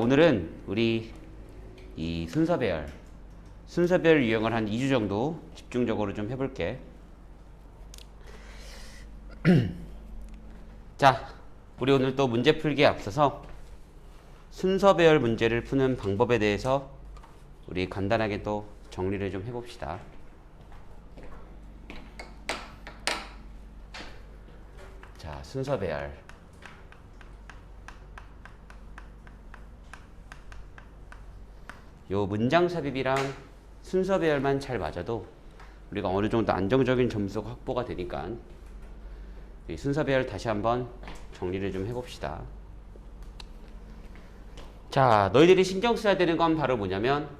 오늘은 우리 이 순서별 유형을 한 2주 정도 집중적으로 좀 해볼게. 자, 우리 오늘 또 문제 풀기에 앞서서 순서배열 문제를 푸는 방법에 대해서 우리 간단하게 또 정리를 좀 해봅시다. 자, 순서배열. 요 문장 삽입이랑 순서 배열만 잘 맞아도 우리가 어느 정도 안정적인 점수가 확보가 되니까 이 순서 배열 다시 한번 정리를 좀 해봅시다. 자, 너희들이 신경 써야 되는 건 바로 뭐냐면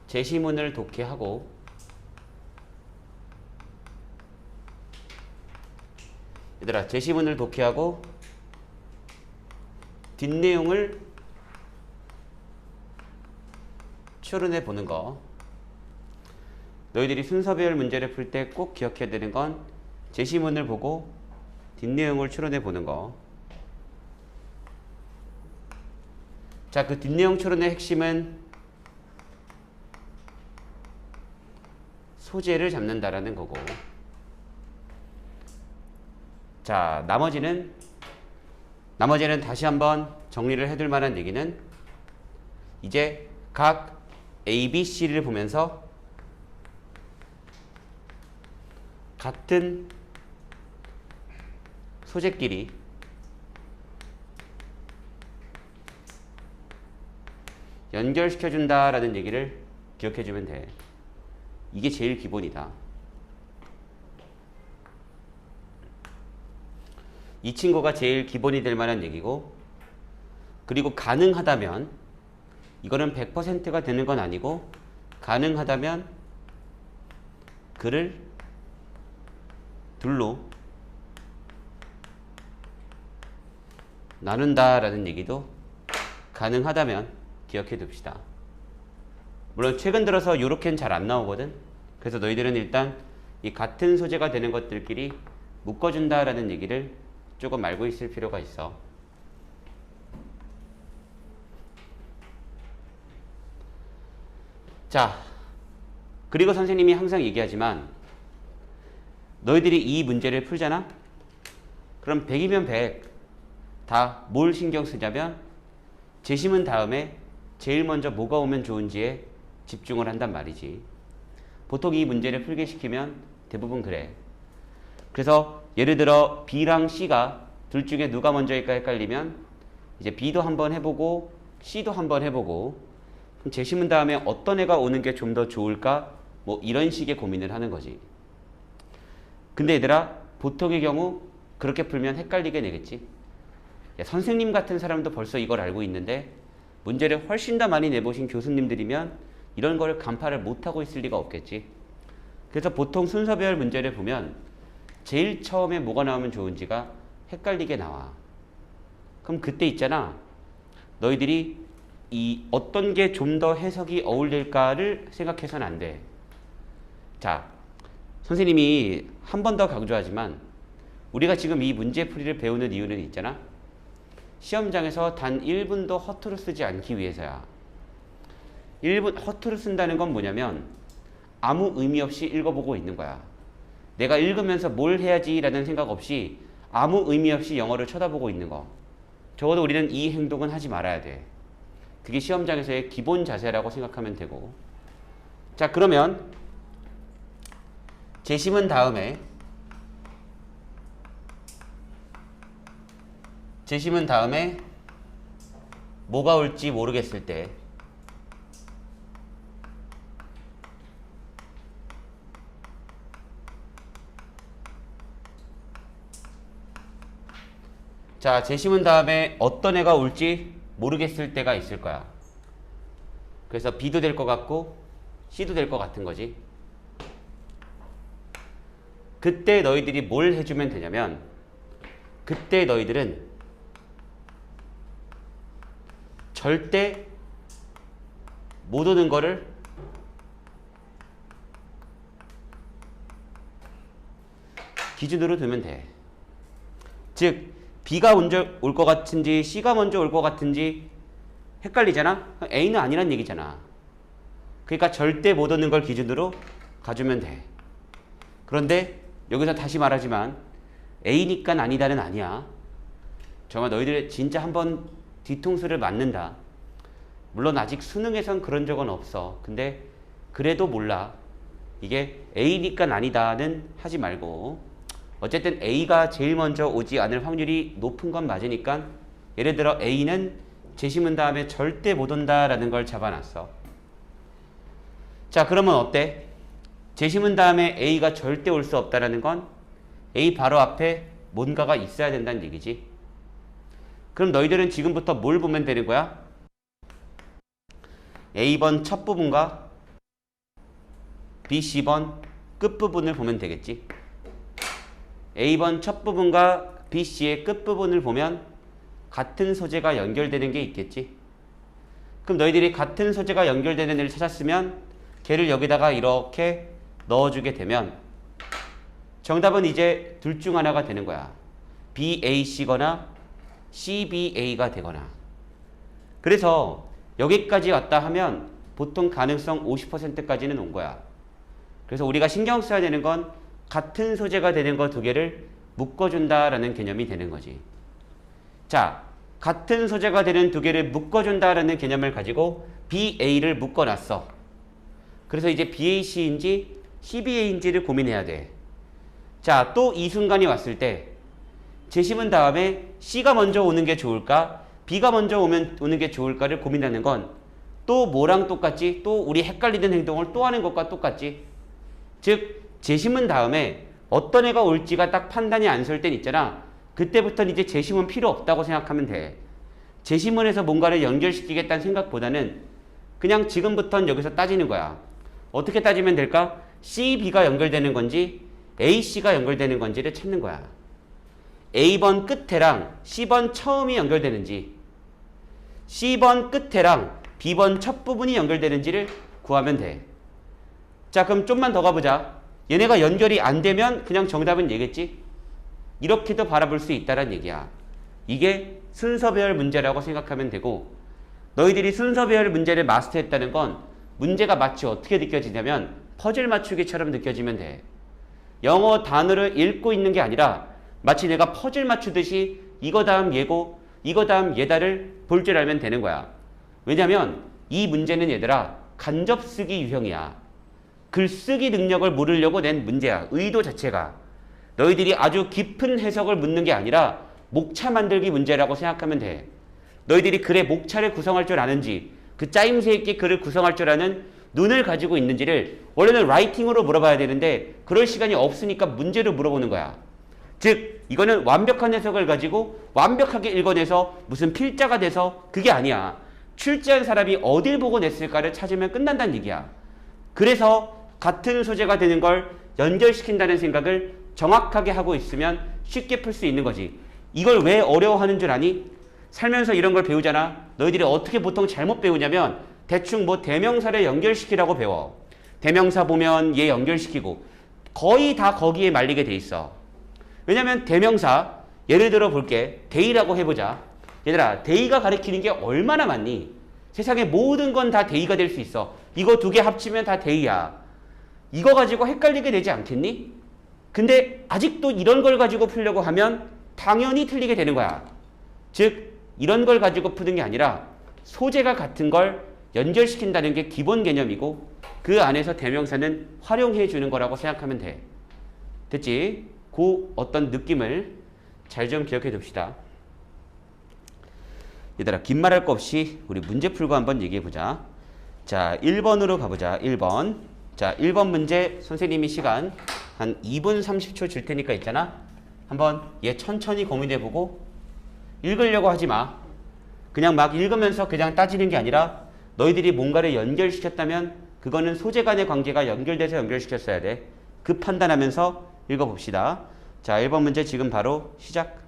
제시문을 독해하고 얘들아, 제시문을 독해하고 뒷내용을 추론해 보는 거. 너희들이 순서배열 문제를 풀 때 꼭 기억해야 되는 건 제시문을 보고 뒷내용을 추론해 보는 거. 자, 그 뒷내용 추론의 핵심은 소재를 잡는다라는 거고. 자, 나머지는 다시 한번 정리를 해둘 만한 얘기는 이제 각 A, B, C를 보면서 같은 소재끼리 연결시켜준다라는 얘기를 기억해주면 돼. 이게 제일 기본이다. 이 친구가 제일 기본이 될 만한 얘기고, 그리고 가능하다면 이거는 100%가 되는 건 아니고 가능하다면 그를 둘로 나눈다라는 얘기도 가능하다면 기억해 둡시다. 물론 최근 들어서 요렇게는 잘 안 나오거든. 그래서 너희들은 일단 이 같은 소재가 되는 것들끼리 묶어준다라는 얘기를 조금 알고 있을 필요가 있어. 자, 그리고 선생님이 항상 얘기하지만 너희들이 이 문제를 풀잖아? 그럼 100이면 100 다 뭘 신경 쓰냐면 제시문 다음에 제일 먼저 뭐가 오면 좋은지에 집중을 한단 말이지. 보통 이 문제를 풀게 시키면 대부분 그래. 그래서 예를 들어 B랑 C가 둘 중에 누가 먼저일까 헷갈리면 이제 B도 한번 해보고 C도 한번 해보고 그럼 제시문 다음에 어떤 애가 오는 게 좀 더 좋을까? 뭐 이런 식의 고민을 하는 거지. 근데 얘들아, 보통의 경우 그렇게 풀면 헷갈리게 내겠지. 야, 선생님 같은 사람도 벌써 이걸 알고 있는데 문제를 훨씬 더 많이 내보신 교수님들이면 이런 걸 간파를 못하고 있을 리가 없겠지. 그래서 보통 순서별 문제를 보면 제일 처음에 뭐가 나오면 좋은지가 헷갈리게 나와. 그럼 그때 있잖아, 너희들이 이 어떤 게 좀 더 해석이 어울릴까를 생각해서는 안 돼. 자, 선생님이 한 번 더 강조하지만 우리가 지금 이 문제풀이를 배우는 이유는 있잖아. 시험장에서 단 1분도 허투루 쓰지 않기 위해서야. 1분 허투루 쓴다는 건 뭐냐면 아무 의미 없이 읽어보고 있는 거야. 내가 읽으면서 뭘 해야지 라는 생각 없이 아무 의미 없이 영어를 쳐다보고 있는 거. 적어도 우리는 이 행동은 하지 말아야 돼. 그게 시험장에서의 기본 자세라고 생각하면 되고. 자, 그러면 제시문 다음에 뭐가 올지 모르겠을 때 자, 제시문 다음에 어떤 애가 올지 모르겠을 때가 있을 거야. 그래서 B도 될 것 같고 C도 될 것 같은 거지. 그때 너희들이 뭘 해주면 되냐면 그때 너희들은 절대 못 오는 거를 기준으로 두면 돼. 즉 B가 먼저 올 것 같은지 C가 먼저 올 것 같은지 헷갈리잖아? A는 아니란 얘기잖아. 그러니까 절대 못 얻는 걸 기준으로 가주면 돼. 그런데 여기서 다시 말하지만 A니까 아니다는 아니야. 정말 너희들 진짜 한번 뒤통수를 맞는다. 물론 아직 수능에선 그런 적은 없어. 근데 그래도 몰라. 이게 A니까 아니다는 하지 말고 어쨌든 A가 제일 먼저 오지 않을 확률이 높은 건 맞으니까 예를 들어 A는 재심은 다음에 절대 못 온다라는 걸 잡아놨어. 자, 그러면 어때? 재심은 다음에 A가 절대 올 수 없다라는 건 A 바로 앞에 뭔가가 있어야 된다는 얘기지. 그럼 너희들은 지금부터 뭘 보면 되는 거야? A번 첫 부분과 B, C번 끝부분을 보면 되겠지. A번 첫 부분과 B, C의 끝부분을 보면 같은 소재가 연결되는 게 있겠지. 그럼 너희들이 같은 소재가 연결되는 애를 찾았으면 걔를 여기다가 이렇게 넣어주게 되면 정답은 이제 둘 중 하나가 되는 거야. BAC거나 CBA가 되거나. 그래서 여기까지 왔다 하면 보통 가능성 50%까지는 온 거야. 그래서 우리가 신경 써야 되는 건 같은 소재가 되는 거 두 개를 묶어준다라는 개념이 되는 거지. 자, 같은 소재가 되는 두 개를 묶어준다라는 개념을 가지고 BA를 묶어놨어. 그래서 이제 BAC인지 CBA인지를 고민해야 돼. 자, 또 이 순간이 왔을 때 재심은 다음에 C가 먼저 오는 게 좋을까? B가 먼저 오는 게 좋을까를 고민하는 건 또 뭐랑 똑같지? 또 우리 헷갈리는 행동을 또 하는 것과 똑같지? 즉, 재심은 다음에 어떤 애가 올지가 딱 판단이 안 설 땐 있잖아. 그때부터는 이제 재심은 필요 없다고 생각하면 돼. 재심문에서 뭔가를 연결시키겠다는 생각보다는 그냥 지금부터는 여기서 따지는 거야. 어떻게 따지면 될까? C, B가 연결되는 건지 A, C가 연결되는 건지를 찾는 거야. A번 끝에랑 C번 처음이 연결되는지 C번 끝에랑 B번 첫 부분이 연결되는지를 구하면 돼. 자, 그럼 좀만 더 가보자. 얘네가 연결이 안 되면 그냥 정답은 얘겠지? 이렇게도 바라볼 수 있다는 얘기야. 이게 순서배열 문제라고 생각하면 되고 너희들이 순서배열 문제를 마스터했다는 건 문제가 마치 어떻게 느껴지냐면 퍼즐 맞추기처럼 느껴지면 돼. 영어 단어를 읽고 있는 게 아니라 마치 내가 퍼즐 맞추듯이 이거 다음 얘고 이거 다음 얘다를 볼 줄 알면 되는 거야. 왜냐면 이 문제는 얘들아 간접쓰기 유형이야. 글쓰기 능력을 모르려고 낸 문제야. 의도 자체가. 너희들이 아주 깊은 해석을 묻는 게 아니라 목차 만들기 문제라고 생각하면 돼. 너희들이 글의 목차를 구성할 줄 아는지 그 짜임새 있게 글을 구성할 줄 아는 눈을 가지고 있는지를 원래는 라이팅으로 물어봐야 되는데 그럴 시간이 없으니까 문제를 물어보는 거야. 즉 이거는 완벽한 해석을 가지고 완벽하게 읽어내서 무슨 필자가 돼서 그게 아니야. 출제한 사람이 어딜 보고 냈을까를 찾으면 끝난다는 얘기야. 그래서 같은 소재가 되는 걸 연결시킨다는 생각을 정확하게 하고 있으면 쉽게 풀 수 있는 거지. 이걸 왜 어려워하는 줄 아니? 살면서 이런 걸 배우잖아. 너희들이 어떻게 보통 잘못 배우냐면 대충 뭐 대명사를 연결시키라고 배워. 대명사 보면 얘 연결시키고 거의 다 거기에 말리게 돼 있어. 왜냐면 대명사 예를 들어 볼게. 데이라고 해보자. 얘들아 데이가 가리키는 게 얼마나 많니? 세상의 모든 건 다 데이가 될 수 있어. 이거 두 개 합치면 다 데이야. 이거 가지고 헷갈리게 되지 않겠니? 근데 아직도 이런 걸 가지고 풀려고 하면 당연히 틀리게 되는 거야. 즉 이런 걸 가지고 푸는 게 아니라 소재가 같은 걸 연결시킨다는 게 기본 개념이고 그 안에서 대명사는 활용해 주는 거라고 생각하면 돼. 됐지? 그 어떤 느낌을 잘 좀 기억해 둡시다. 얘들아 긴 말할 거 없이 우리 문제 풀고 한번 얘기해 보자. 자 1번으로 가보자. 1번. 자 1번 문제 선생님이 시간 한 2분 30초 줄 테니까 있잖아. 한번 얘 천천히 고민해 보고 읽으려고 하지 마. 그냥 막 읽으면서 그냥 따지는 게 아니라 너희들이 뭔가를 연결시켰다면 그거는 소재 간의 관계가 연결돼서 연결시켰어야 돼. 그 판단하면서 읽어봅시다. 자 1번 문제 지금 바로 시작.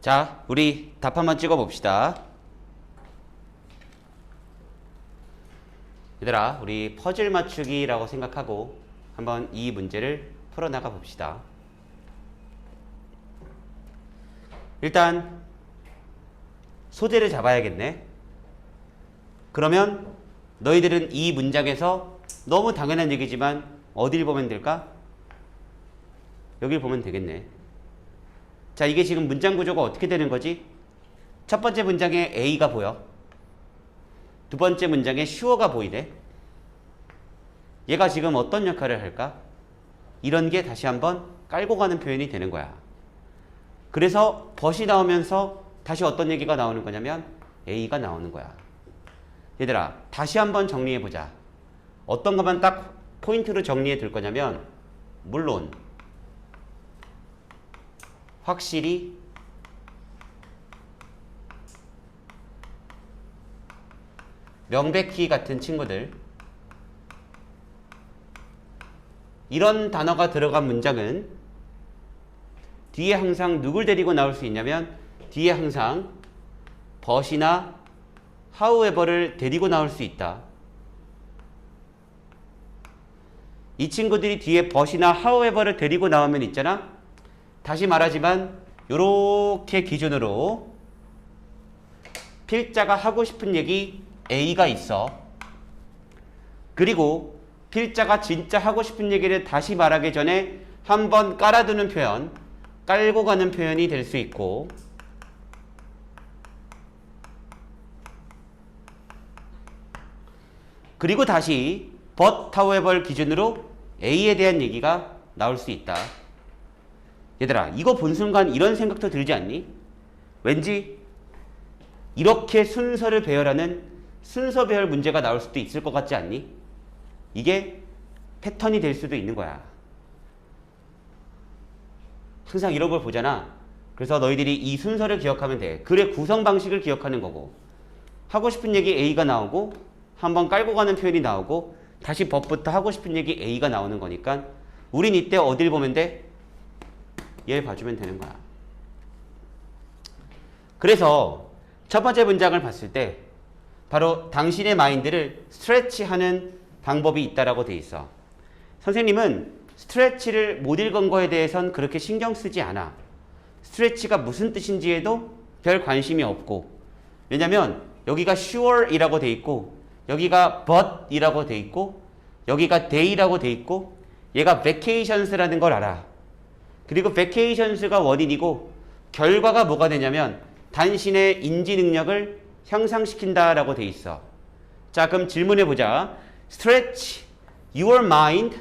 자, 우리 답 한번 찍어 봅시다. 얘들아, 우리 퍼즐 맞추기라고 생각하고 한번 이 문제를 풀어나가 봅시다. 일단 소재를 잡아야겠네. 그러면 너희들은 이 문장에서 너무 당연한 얘기지만 어딜 보면 될까? 여길 보면 되겠네. 자, 이게 지금 문장 구조가 어떻게 되는 거지? 첫 번째 문장에 A가 보여. 두 번째 문장에 sure가 보이네. 얘가 지금 어떤 역할을 할까? 이런 게 다시 한번 깔고 가는 표현이 되는 거야. 그래서 but이 나오면서 다시 어떤 얘기가 나오는 거냐면 A가 나오는 거야. 얘들아, 다시 한번 정리해 보자. 어떤 것만 딱 포인트로 정리해 둘 거냐면, 물론 확실히 명백히 같은 친구들, 이런 단어가 들어간 문장은 뒤에 항상 누굴 데리고 나올 수 있냐면 뒤에 항상 but이나 however를 데리고 나올 수 있다. 이 친구들이 뒤에 but이나 however를 데리고 나오면 있잖아. 다시 말하지만 요렇게 기준으로 필자가 하고 싶은 얘기 A가 있어. 그리고 필자가 진짜 하고 싶은 얘기를 다시 말하기 전에 한번 깔아두는 표현, 깔고 가는 표현이 될 수 있고, 그리고 다시 but, however 기준으로 A에 대한 얘기가 나올 수 있다. 얘들아, 이거 본 순간 이런 생각도 들지 않니? 왠지 이렇게 순서를 배열하는 순서 배열 문제가 나올 수도 있을 것 같지 않니? 이게 패턴이 될 수도 있는 거야. 항상 이런 걸 보잖아. 그래서 너희들이 이 순서를 기억하면 돼. 글의 구성 방식을 기억하는 거고, 하고 싶은 얘기 A가 나오고 한번 깔고 가는 표현이 나오고 다시 법부터 하고 싶은 얘기 A가 나오는 거니까 우린 이때 어딜 보면 돼? 얘 봐주면 되는 거야. 그래서 첫 번째 문장을 봤을 때 바로 당신의 마인드를 스트레치하는 방법이 있다라고 돼 있어. 선생님은 스트레치를 못 읽은 거에 대해선 그렇게 신경 쓰지 않아. 스트레치가 무슨 뜻인지에도 별 관심이 없고, 왜냐면 여기가 sure이라고 돼 있고 여기가 but이라고 돼 있고 여기가 day라고 돼 있고 얘가 vacations라는 걸 알아. 그리고 vacations가 원인이고 결과가 뭐가 되냐면 당신의 인지 능력을 향상시킨다라고 돼 있어. 자, 그럼 질문해 보자. Stretch your mind.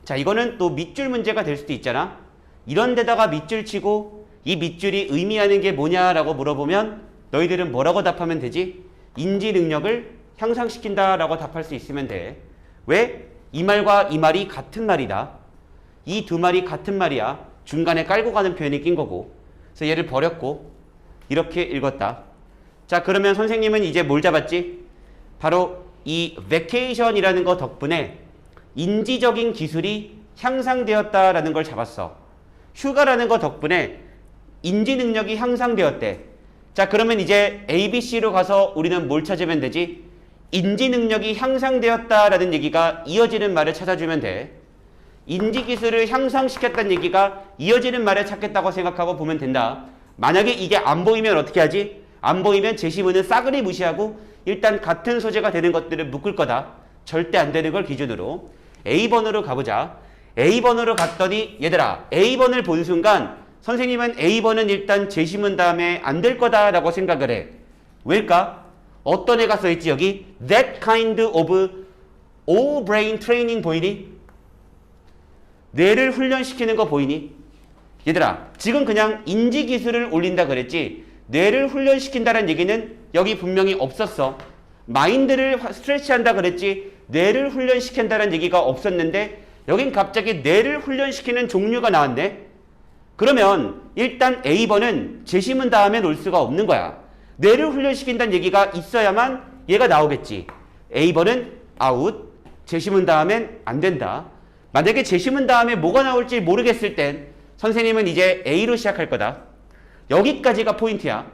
자, 이거는 또 밑줄 문제가 될 수도 있잖아. 이런 데다가 밑줄 치고 이 밑줄이 의미하는 게 뭐냐라고 물어보면 너희들은 뭐라고 답하면 되지? 인지 능력을 향상시킨다라고 답할 수 있으면 돼. 왜? 이 말과 이 말이 같은 말이다. 이 두 말이 같은 말이야. 중간에 깔고 가는 표현이 낀 거고. 그래서 얘를 버렸고 이렇게 읽었다. 자, 그러면 선생님은 이제 뭘 잡았지? 바로 이 vacation이라는 거 덕분에 인지적인 기술이 향상되었다라는 걸 잡았어. 휴가라는 거 덕분에 인지 능력이 향상되었대. 자, 그러면 이제 ABC로 가서 우리는 뭘 찾으면 되지? 인지 능력이 향상되었다라는 얘기가 이어지는 말을 찾아주면 돼. 인지 기술을 향상시켰다는 얘기가 이어지는 말을 찾겠다고 생각하고 보면 된다. 만약에 이게 안 보이면 어떻게 하지? 안 보이면 제시문은 싸그리 무시하고 일단 같은 소재가 되는 것들을 묶을 거다. 절대 안 되는 걸 기준으로 A번으로 가보자. A번으로 갔더니 얘들아, A번을 본 순간 선생님은 A번은 일단 제시문 다음에 안 될 거다라고 생각을 해. 왜일까? 어떤 애가 써있지 여기? That kind of all brain training 보이니? 뇌를 훈련시키는 거 보이니? 얘들아, 지금 그냥 인지기술을 올린다 그랬지 뇌를 훈련시킨다는 얘기는 여기 분명히 없었어. 마인드를 스트레치한다 그랬지 뇌를 훈련시킨다는 얘기가 없었는데 여긴 갑자기 뇌를 훈련시키는 종류가 나왔네. 그러면 일단 A번은 제시문 다음에 놓을 수가 없는 거야. 뇌를 훈련시킨다는 얘기가 있어야만 얘가 나오겠지. A번은 out, 제시문 다음엔 안 된다. 만약에 제시문 다음에 뭐가 나올지 모르겠을 땐 선생님은 이제 A로 시작할 거다. 여기까지가 포인트야.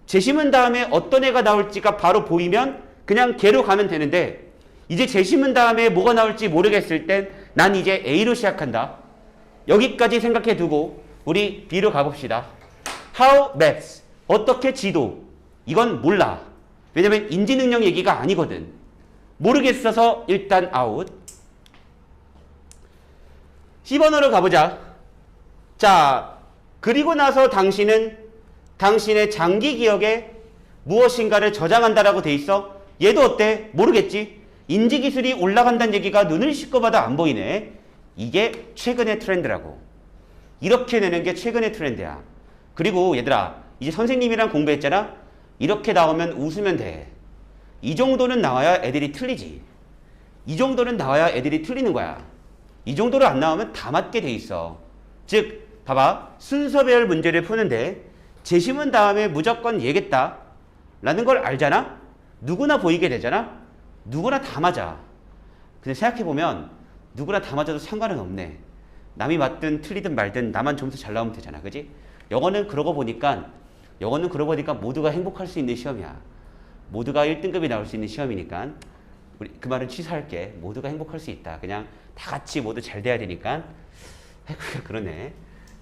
재심은 다음에 어떤 애가 나올지가 바로 보이면 그냥 걔로 가면 되는데 이제 재심은 다음에 뭐가 나올지 모르겠을 땐 난 이제 A로 시작한다. 여기까지 생각해 두고 우리 B로 가봅시다. How maps. 어떻게 지도. 이건 몰라. 왜냐면 인지능력 얘기가 아니거든. 모르겠어서 일단 아웃. 10번으로 가보자. 자, 그리고 나서 당신은 당신의 장기 기억에 무엇인가를 저장한다라고 돼 있어. 얘도 어때? 모르겠지? 인지기술이 올라간다는 얘기가 눈을 씻고 봐도 안 보이네. 이게 최근의 트렌드라고. 이렇게 내는 게 최근의 트렌드야. 그리고 얘들아, 이제 선생님이랑 공부했잖아? 이렇게 나오면 웃으면 돼. 이 정도는 나와야 애들이 틀리지. 이 정도는 나와야 애들이 틀리는 거야. 이 정도로 안 나오면 다 맞게 돼 있어. 즉, 봐봐. 순서배열 문제를 푸는데 재심은 다음에 무조건 얘겠다 라는 걸 알잖아? 누구나 보이게 되잖아? 누구나 다 맞아. 근데 생각해보면 누구나 다 맞아도 상관은 없네. 남이 맞든 틀리든 말든 나만 점수 잘 나오면 되잖아. 그지? 영어는 그러고 보니까 모두가 행복할 수 있는 시험이야. 모두가 1등급이 나올 수 있는 시험이니까 우리 그 말은 취소할게. 모두가 행복할 수 있다. 그냥 다 같이 모두 잘 돼야 되니까. 그러네.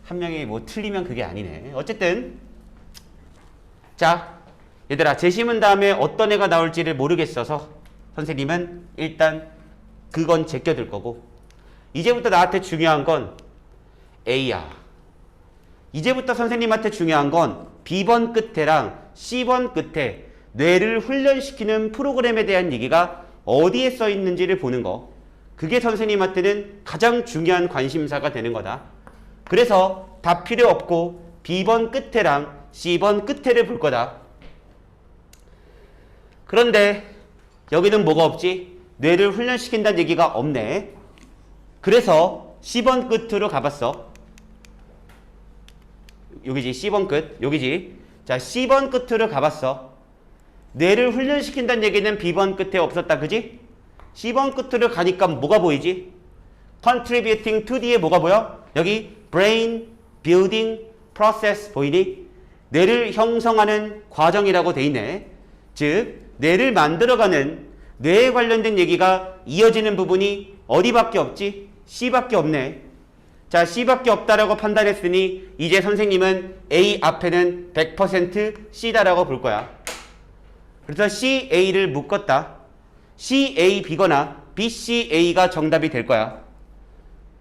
한 명이 뭐 틀리면 그게 아니네. 어쨌든 자, 얘들아, 재심은 다음에 어떤 애가 나올지를 모르겠어서 선생님은 일단 그건 제껴둘 거고 이제부터 나한테 중요한 건 A야. 이제부터 선생님한테 중요한 건 B번 끝에랑 C번 끝에 뇌를 훈련시키는 프로그램에 대한 얘기가 어디에 써 있는지를 보는 거. 그게 선생님한테는 가장 중요한 관심사가 되는 거다. 그래서 다 필요 없고 B번 끝에랑 C번 끝에를 볼 거다. 그런데 여기는 뭐가 없지? 뇌를 훈련시킨다는 얘기가 없네. 그래서 C번 끝으로 가봤어. 여기지, C번 끝. 여기지. 자, C번 끝으로 가봤어. 뇌를 훈련시킨다는 얘기는 B번 끝에 없었다. 그지? C번 끝으로 가니까 뭐가 보이지? Contributing to 뒤에 뭐가 보여? 여기 brain building process 보이니? 뇌를 형성하는 과정이라고 돼 있네. 즉, 뇌를 만들어가는 뇌에 관련된 얘기가 이어지는 부분이 어디밖에 없지? C밖에 없네. 자, C밖에 없다라고 판단했으니 이제 선생님은 A 앞에는 100% C다라고 볼 거야. 그래서 CA를 묶었다. CAB거나 BCA가 정답이 될 거야.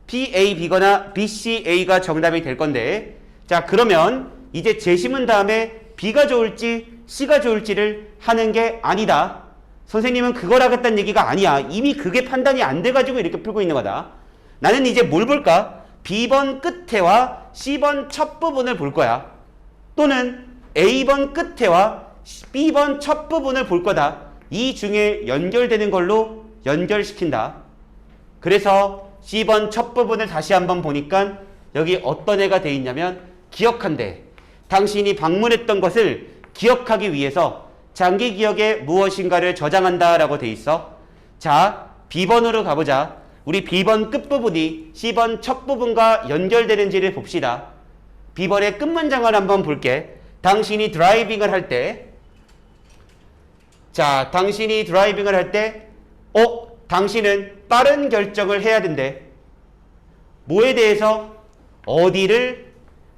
PAB거나 BCA가 정답이 될 건데 자, 그러면 이제 재심은 다음에 B가 좋을지 C가 좋을지를 하는 게 아니다. 선생님은 그걸 하겠다는 얘기가 아니야. 이미 그게 판단이 안 돼가지고 이렇게 풀고 있는 거다. 나는 이제 뭘 볼까? B번 끝에와 C번 첫 부분을 볼 거야. 또는 A번 끝에와 B번 첫 부분을 볼 거다. 이 중에 연결되는 걸로 연결시킨다. 그래서 C번 첫 부분을 다시 한번 보니까 여기 어떤 애가 돼 있냐면 기억한대. 당신이 방문했던 것을 기억하기 위해서 장기 기억에 무엇인가를 저장한다 라고 돼 있어. 자, B번으로 가보자. 우리 B번 끝부분이 C번 첫 부분과 연결되는지를 봅시다. B번의 끝문장을 한번 볼게. 당신이 드라이빙을 할 때, 자, 당신이 드라이빙을 할 때, 당신은 빠른 결정을 해야 된대. 뭐에 대해서? 어디를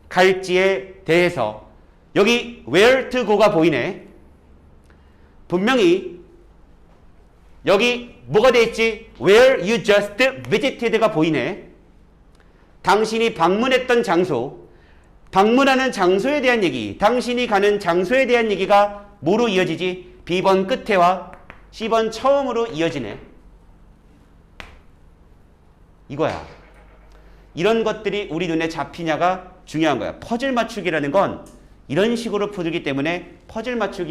갈지에 대해서. 여기 where to go가 보이네. 분명히 여기 뭐가 돼 있지? Where you just visited가 보이네. 당신이 방문했던 장소, 방문하는 장소에 대한 얘기, 당신이 가는 장소에 대한 얘기가 뭐로 이어지지? B번 끝에와 C번 처음으로 이어지네. 이거야. 이런 것들이 우리 눈에 잡히냐가 중요한 거야. 퍼즐 맞추기라는 건 이런 식으로 풀기 때문에 퍼즐 맞추기